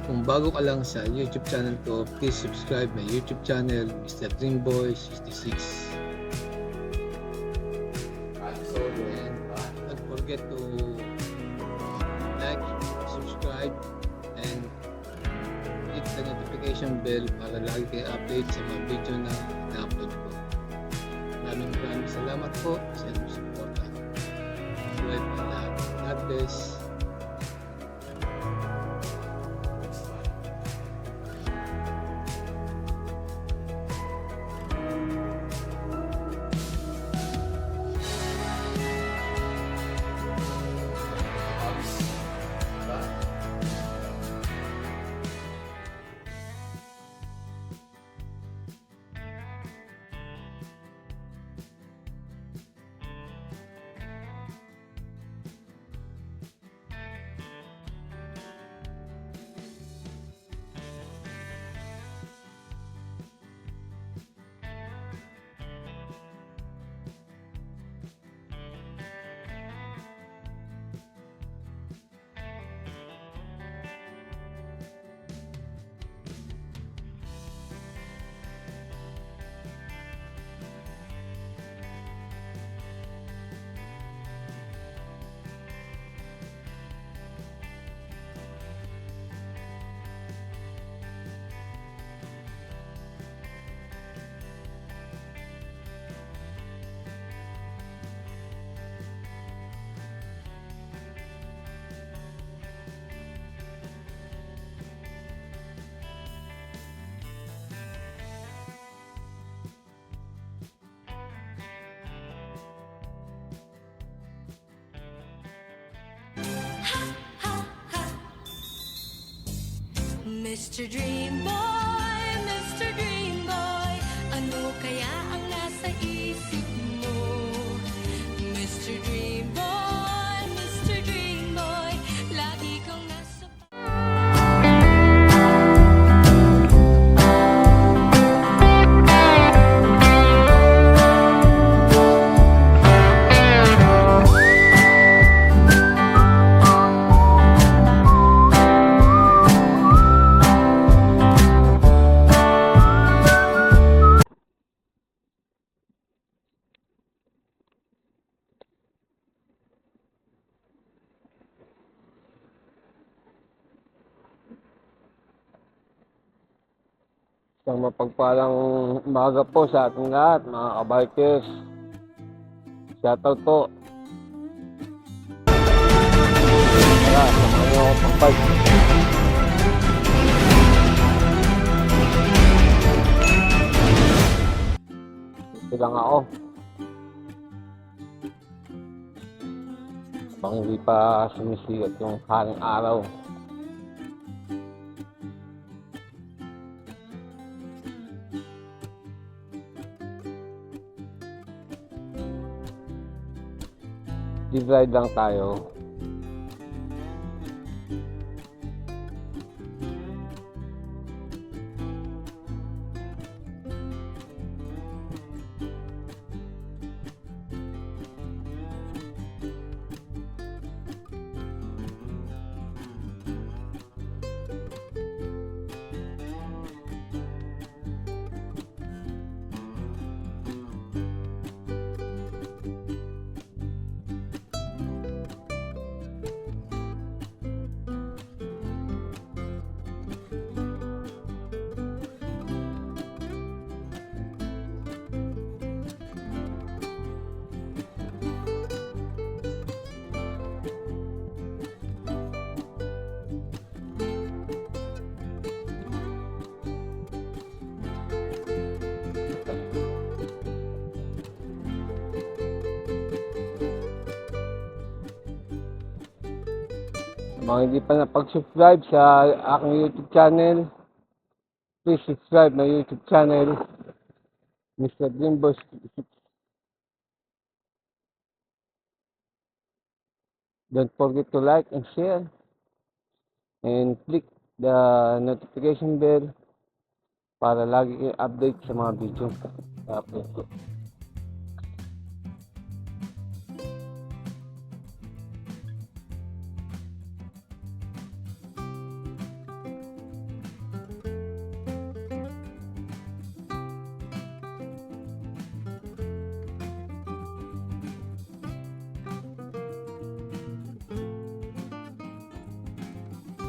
Kung bago ka lang sa YouTube channel ko, please subscribe my YouTube channel, Mr. Dreamboy66. And don't forget to like, subscribe, and hit the notification bell para lagi kayo update sa mga video na na-upload ko. Maraming salamat po sa inyong support. Buhay pa lahat. God bless. Mr. Dream Boy, Mr. Dream Boy, ano kaya ang nasa isip mo? Mr. Dream Boy, Mr. Dream Boy, lagi kang nasa... Isang mapagpalang umaga po sa ating lahat, mga kabikers. Shoutout po. Tara, samahan niyo ako pag-bike. Ito lang ako. Habang hindi pa sumisigat yung haring araw. Divide lang tayo. Mga hindi pa napag-subscribe sa aking YouTube channel, please subscribe my YouTube channel, Mr. Dreamboy. Don't forget to like and share, and click the notification bell para lagi kayo update sa mga video na upload ko.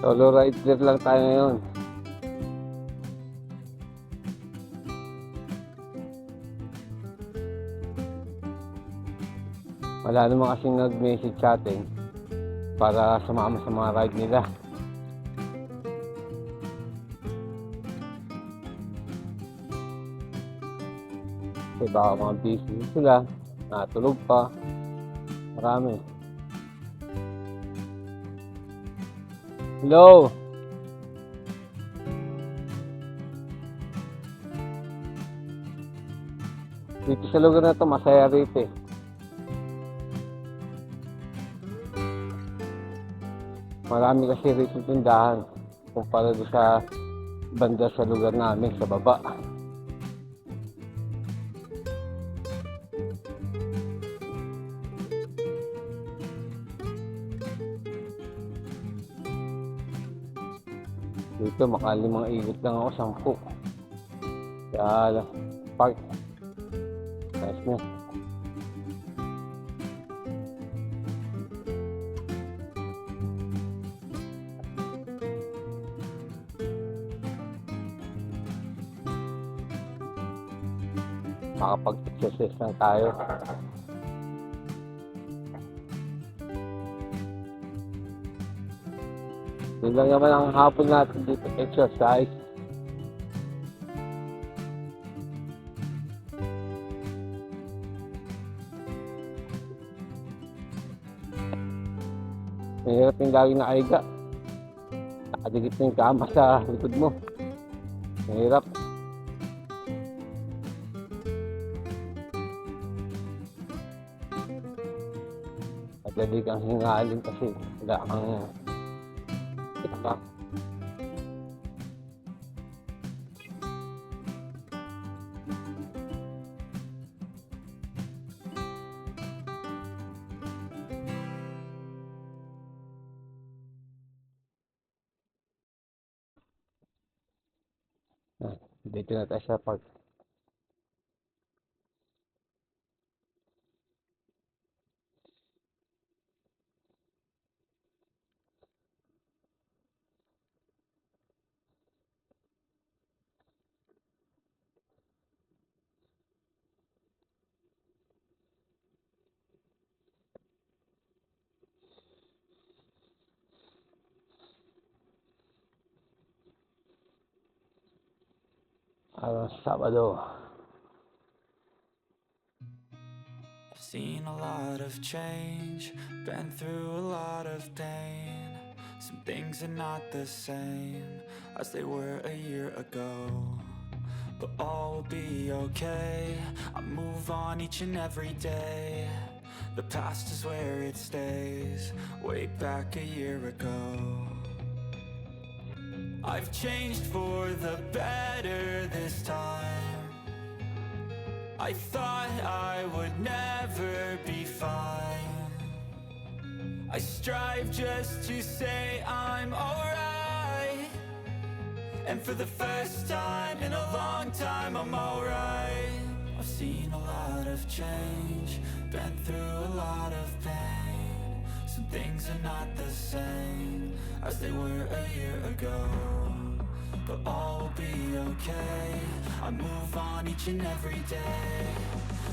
Solo rider lang tayo ngayon. Wala naman kasing nag-message sa atin para sumama sa mga ride nila. Kasi baka mga busy sila, natulog pa. Marami. Hello! Dito sa lugar na to, masaya rito eh. Marami kasi rito tindahan kumpara doon sa banda sa lugar namin sa baba. Dito makalimang ikot lang ako, 10. Kaya park. Nice na. Makapag-exercise lang tayo. Yun lang naman ang hapon natin dito, exercise. Mahirap yung lagi nakaiga. Nakadikit na yung kama sa likod mo. Mahirap. Madali kang hingalin kasi wala kang iba. Dito na tayo sa park. Sabado. I've seen a lot of change, been through a lot of pain. Some things are not the same as they were a year ago, but all will be okay. I move on each and every day. The past is where it stays, way back a year ago. I've changed for the better this time. I thought I would never be fine. I strive just to say I'm alright, and for the first time in a long time I'm alright. I've seen a lot of change, been through a lot of pain. Some things are not the same as they were a year ago, but all will be okay. I move on each and every day.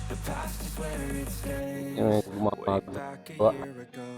The past is where it stays, way back a year ago.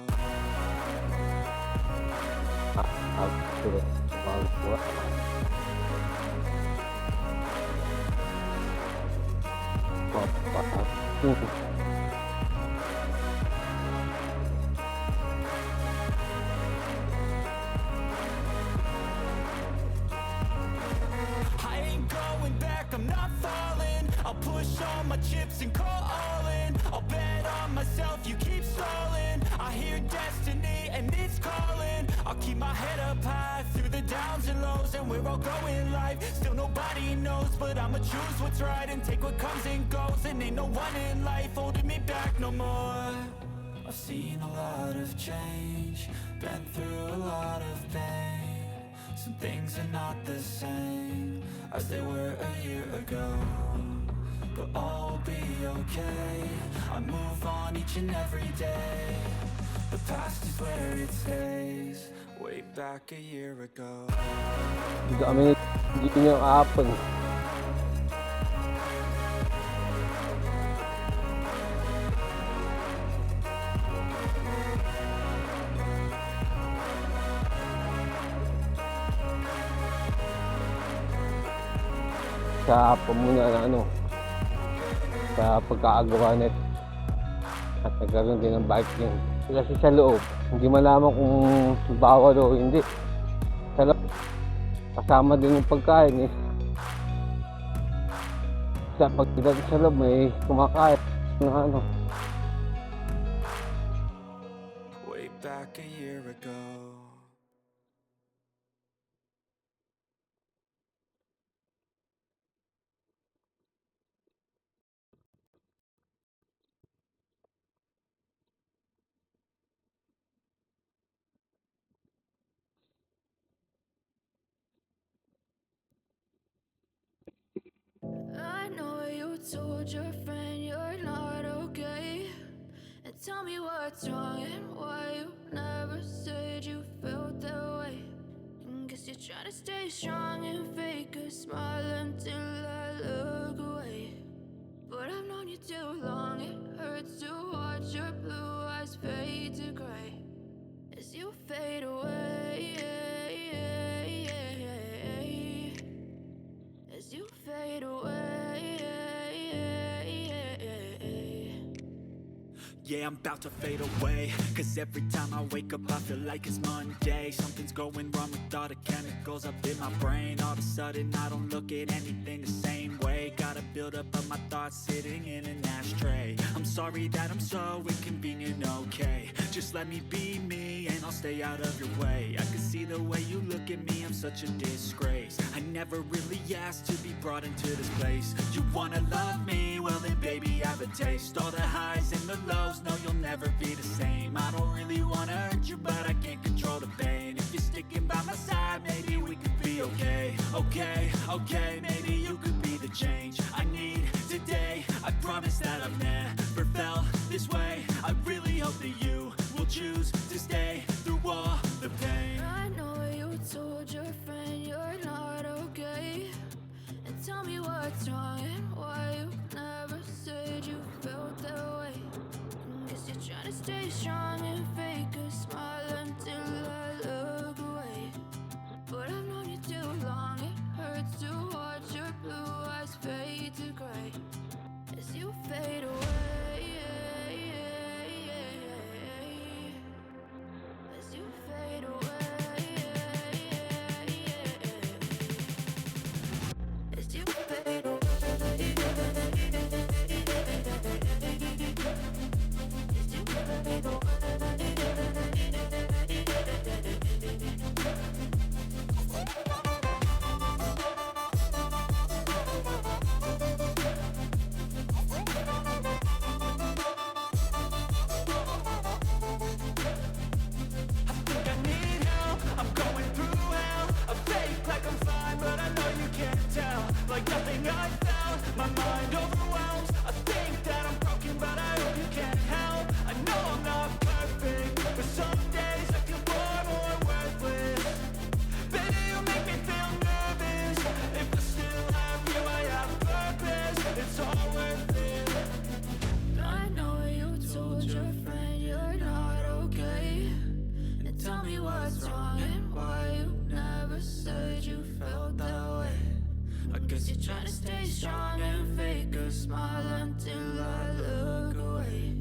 I ain't going back, I'm not falling. I'll push all my chips and call all in. I'll bet on myself, you keep stalling. I hear destiny and it's calling. I'll keep my head up high through the downs and lows, and we're all going life. Still nobody knows, but I'ma choose what's right and take what comes and goes. And ain't no one in life holding me back no more. I've seen a lot of change, been through a lot of pain. Some things are not the same as they were a year ago, but all will be okay. I move on each and every day. The past is where it stays, way back a year ago. Hindi kami hindi niyo kahapon. Sa pamuna na ano, sa pagkaagawa net at nagkaroon din ng bike lane. Kasi sa loob, hindi malaman kung bawal o hindi. Sa loob, kasama din yung pagkain eh. Sa pagdating sa loob, may kumakain na ano. Way back a year ago. I know you told your friend you're not okay. And tell me what's wrong and why you never said you felt that way. And guess you're trying to stay strong and fake a smile until I look away. But I've known you too long, it hurts to watch your blue eyes fade to gray as you fade away. As you fade away. Yeah, I'm about to fade away. Cause every time I wake up I feel like it's Monday. Something's going wrong with all the chemicals up in my brain. All of a sudden I don't look at anything the same way. Got a build up of my thoughts sitting in an ashtray. I'm sorry that I'm so inconvenient, okay. Just let me be me and I'll stay out of your way. I can see the way you look at me, I'm such a disgrace. I never really asked to be brought into this place. You wanna love me? Well then baby I have a taste. All the highs and the lows, no you'll never be the same. I don't really wanna hurt you but I can't control the pain. If you're sticking by my side maybe we could be okay. Okay, maybe you could be the change I need today. I promise that I've never felt this way. I really hope that you will choose to stay through all the pain. I know you told your friend you're not okay. And tell me what's wrong and why you never said you felt that way. And guess you're trying to stay strong and fake a smile until I look away. But I've known you too long, it hurts to watch your blue eyes fade to gray as you fade away. As you fade away. As you fade away. As you fade away. Think I need help, I'm going through hell. I fake like I'm fine, but I know you can't tell. Like nothing I felt, my mind overwhelms. I think that I'm broken, but I hope you can't help. I know I'm not perfect, but some days I feel far more worthless. Baby, you make me feel nervous. If I still have you, I have purpose. It's all worth it. I know you told your friend you're not okay. And tell me what's wrong and why you never said you felt that way. I guess you're trying to stay strong and fake a smile until I look away.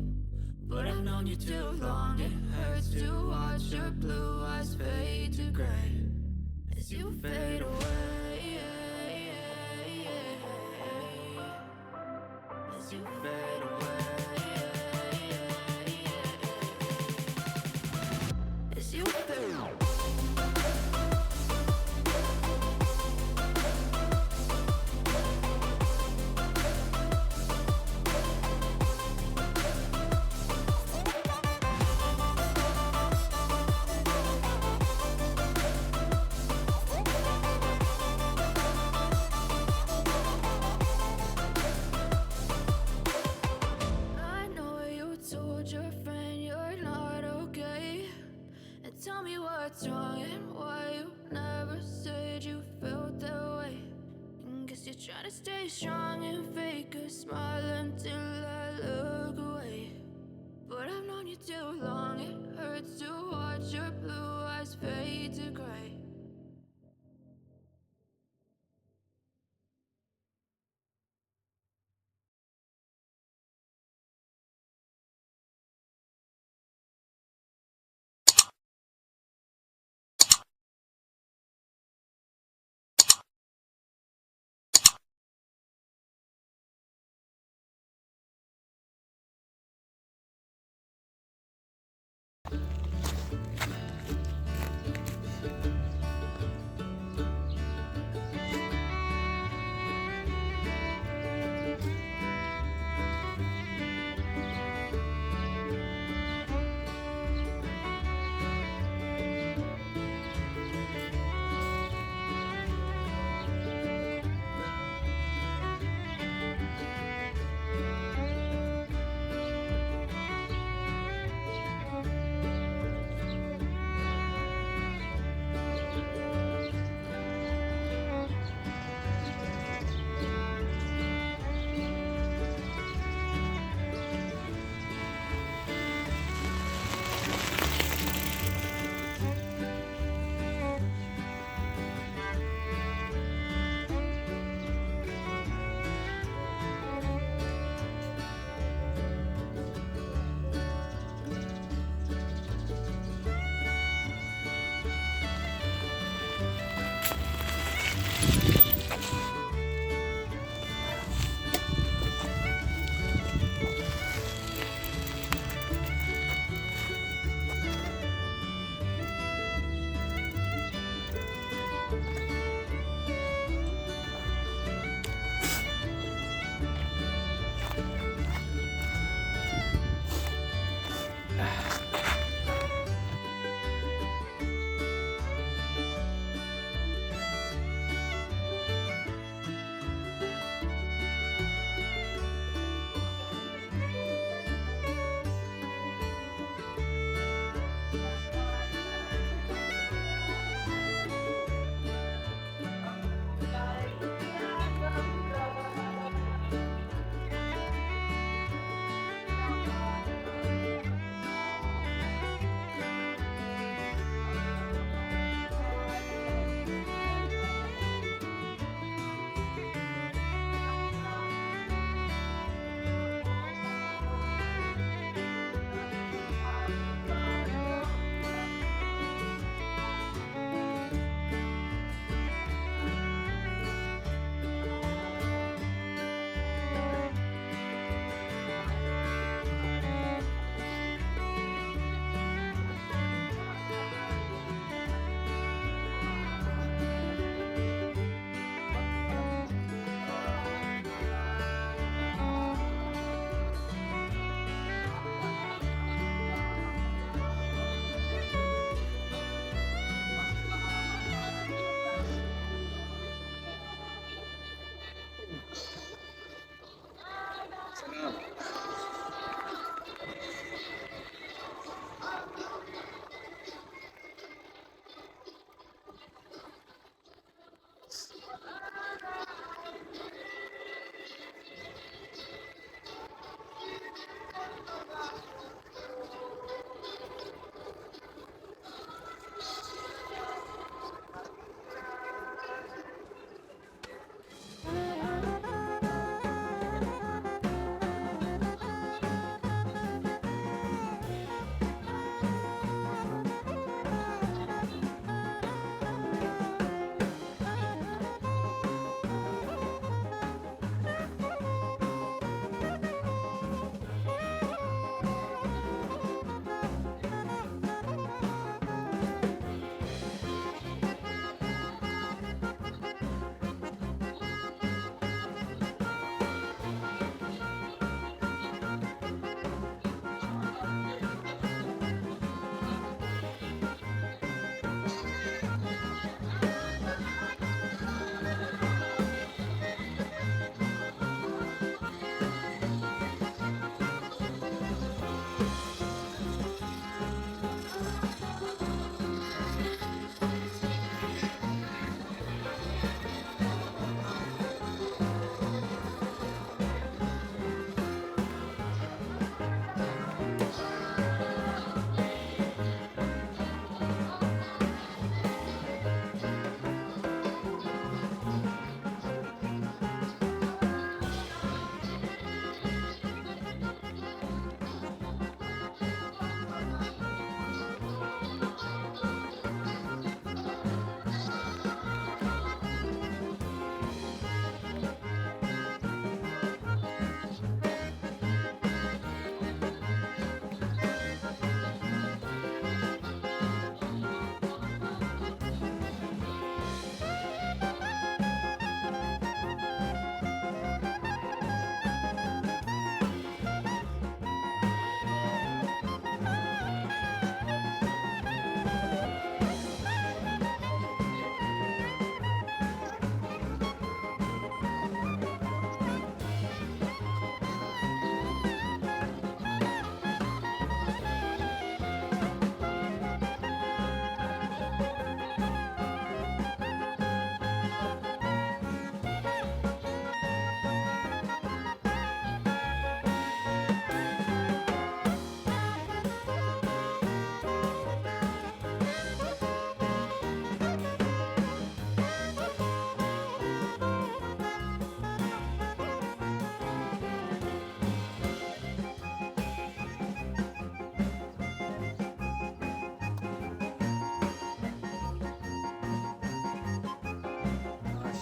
But I've known you too long, it hurts to watch your blue eyes fade to gray as you fade away. As you fade away. As you fade away. I know you told your friend you're not okay. And Tell me what's wrong and why you never said you felt that way. Guess you're trying to stay strong and fake a smile until I look away. But I've known you too long, it hurts to watch your blue eyes fade to gray.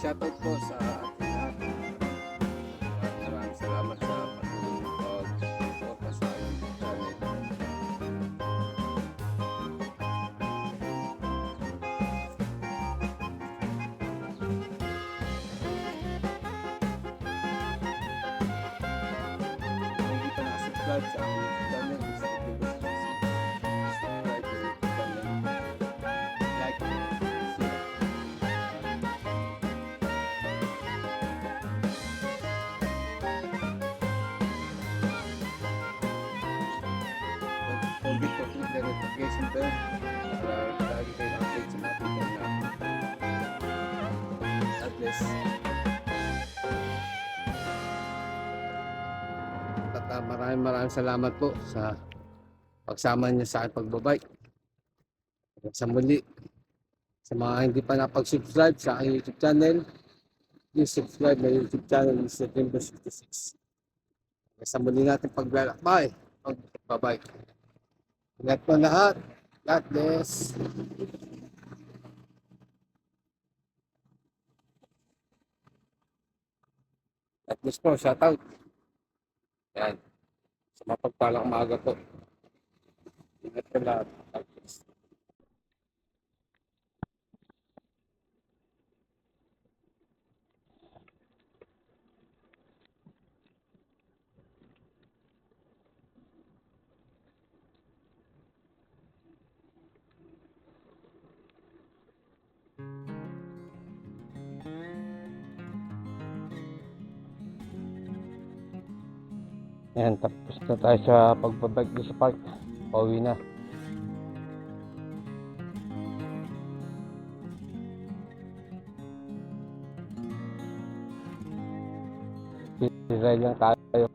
shoutout po sa ating lahat. Maraming salamat sa pag-suporta sa YouTube channel. Kung hindi pa nakasubscribe sa aking YouTube channel, gusto ko po subscribe sa YouTube channel. Like, share. Don't forget to click the notification bell para lagi kayo update sa mga video na God bless. At maraming salamat po sa pagsama niyo sa aking pagbabike. At sa muli, sa mga hindi pa napag-subscribe sa aking YouTube channel, please subscribe na YouTube channel Mr. Dreamboy 66. Sa muli natin paglalakbay, pagbabike. Ingat po lahat. God bless. God bless po. Shout out. Yan. Sa mapagpalang maaga po. Ingat po lahat. God bless. Ayan, tapos na tayo sa pagbabike sa park. Pauwi na. Ride lang tayo.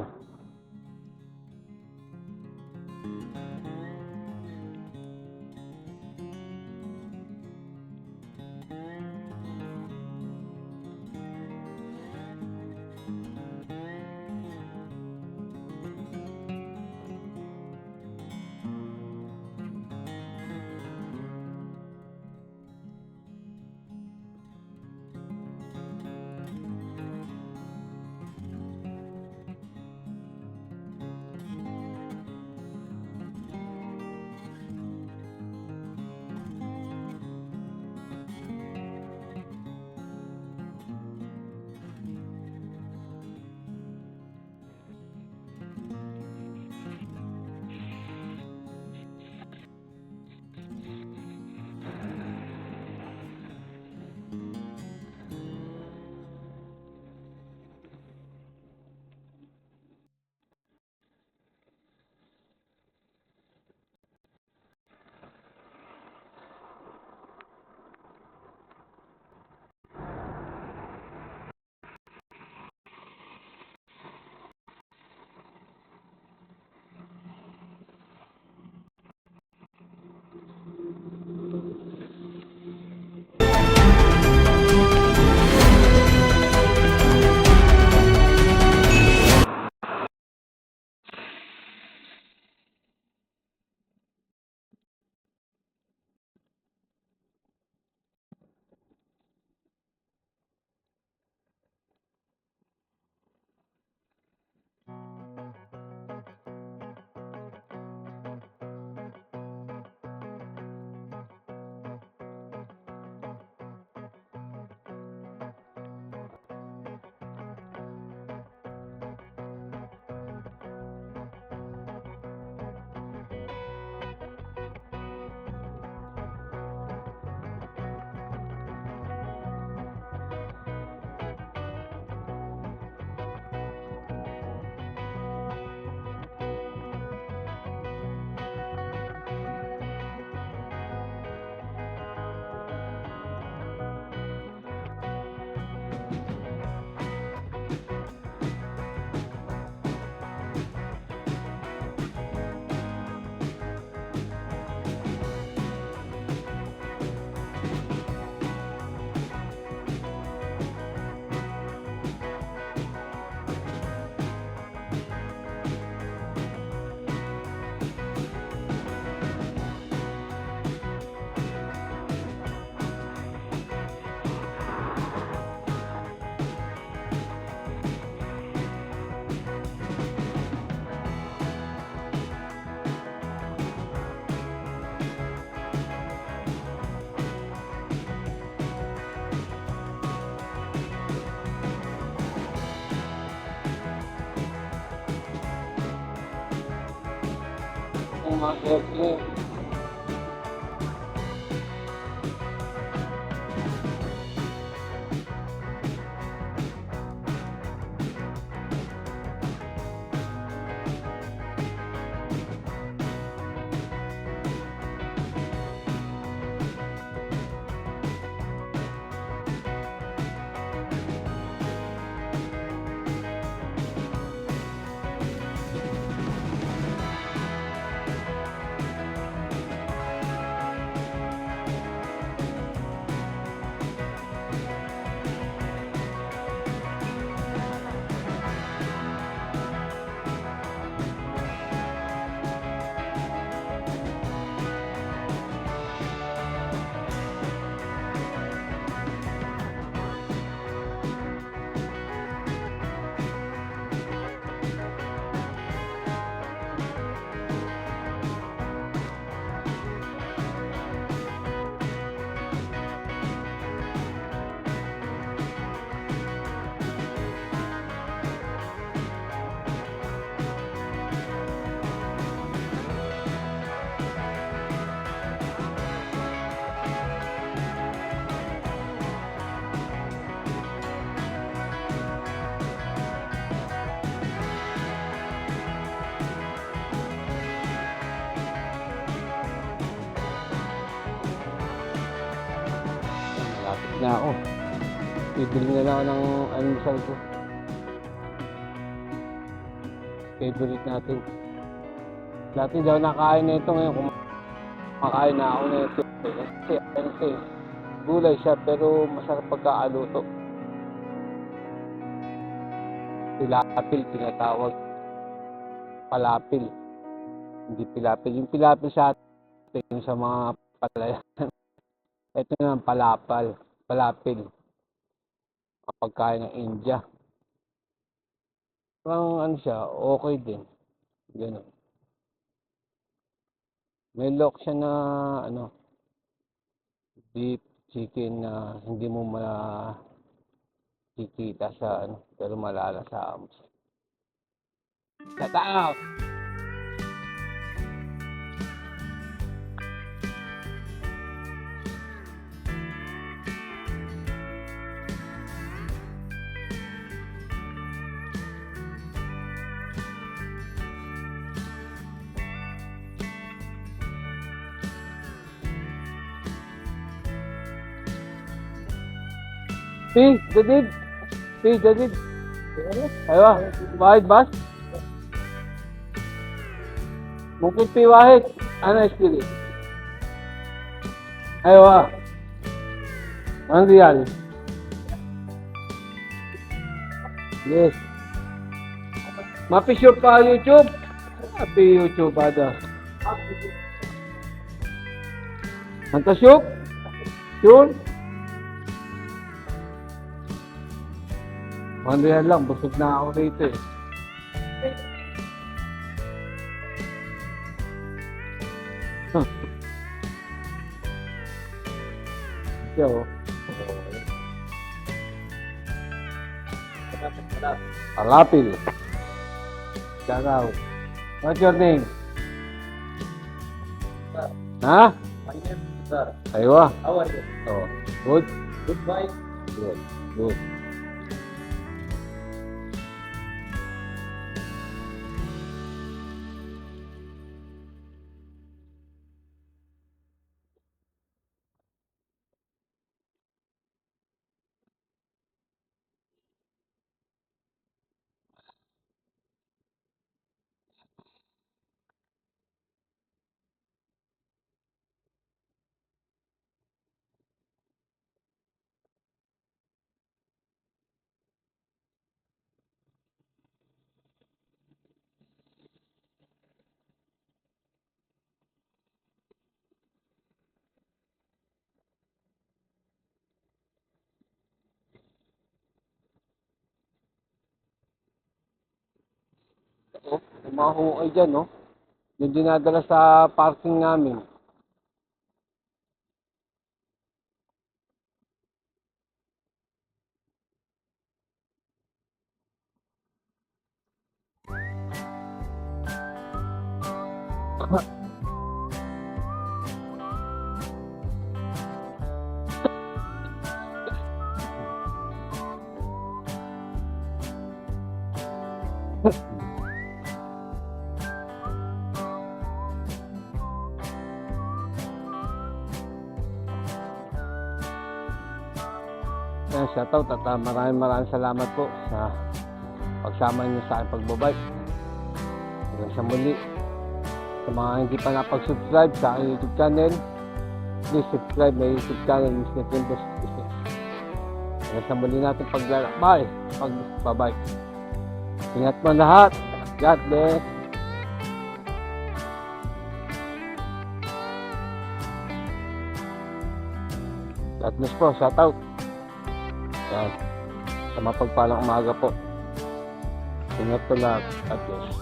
Yung mga airplane. Malapit na ako. Bibili na lang ako ng almusal ko. Favorite natin. Dati daw nakain na ito ngayon. Kumakain na ako na ito. Kasi ano ito eh. Gulay siya pero masarap pagkaaluto. Pilapil tinatawag. Palapil. Hindi pilapil. Yung pilapil sa atin yung sa mga palayan. Ito naman palapal. Palapil. Ang pagkain ng India. Parang ano siya, okay din. Ganun. May lock siya na ano, beef, chicken na hindi mo makikita sa ano, pero malalasahan mo siya. Shut up! Jadid! Jadid! Aywa, Wahid Bas? Mungkin Wahid. Ano istiri? Aywa. Ano riyal? Yes. Mapisyo pa YouTube? Api YouTube ada. Antasyok? Yun? 100 lang, busog na ako rito eh. Ito oh. Palapil. Shout out. What's your name? Ha? My name is Sir. Aywa. How are you? Oh, good? Goodbye. Good. Good. Oh, yung mga hukay dyan, no? Yung dinadala sa parking namin. shoutout at maraming salamat po sa pagsama niyo sa aking pagbabike. Hanggang sa muli. Sa mga hindi pa napag-subscribe sa aking YouTube channel, please subscribe my YouTube channel, Mr. Dream Boy 66. Hanggang sa muli natin paglalakbay, pagbabike. Ingat mo lahat. God bless. God bless po, shoutout. Yan. Sa mapagpalang umaga po. Ingat po lahat. God bless.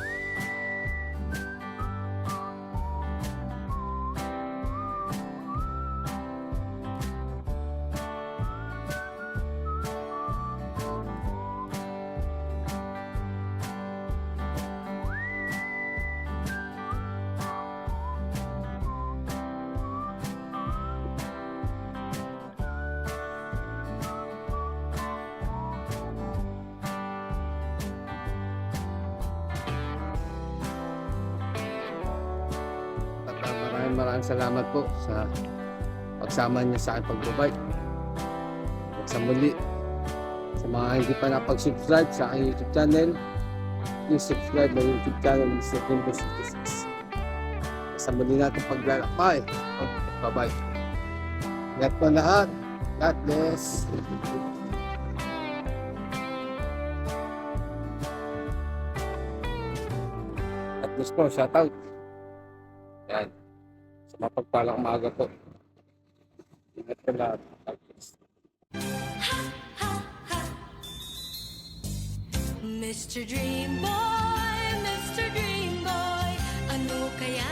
At maraming salamat po sa pagsama niyo sa aking pagbabike. At sa muli, sa mga hindi pa napag-subscribe sa aking YouTube channel, please subscribe my YouTube channel, Mr. Dream Boy 66. At sa muli natin paglalakbay, pagbabike. Ingat po lahat. God bless. God bless po, shoutout. Yan. Sa mapagpalang umaga po. Ingat ka lahat. Mr. Dream Boy, ano kaya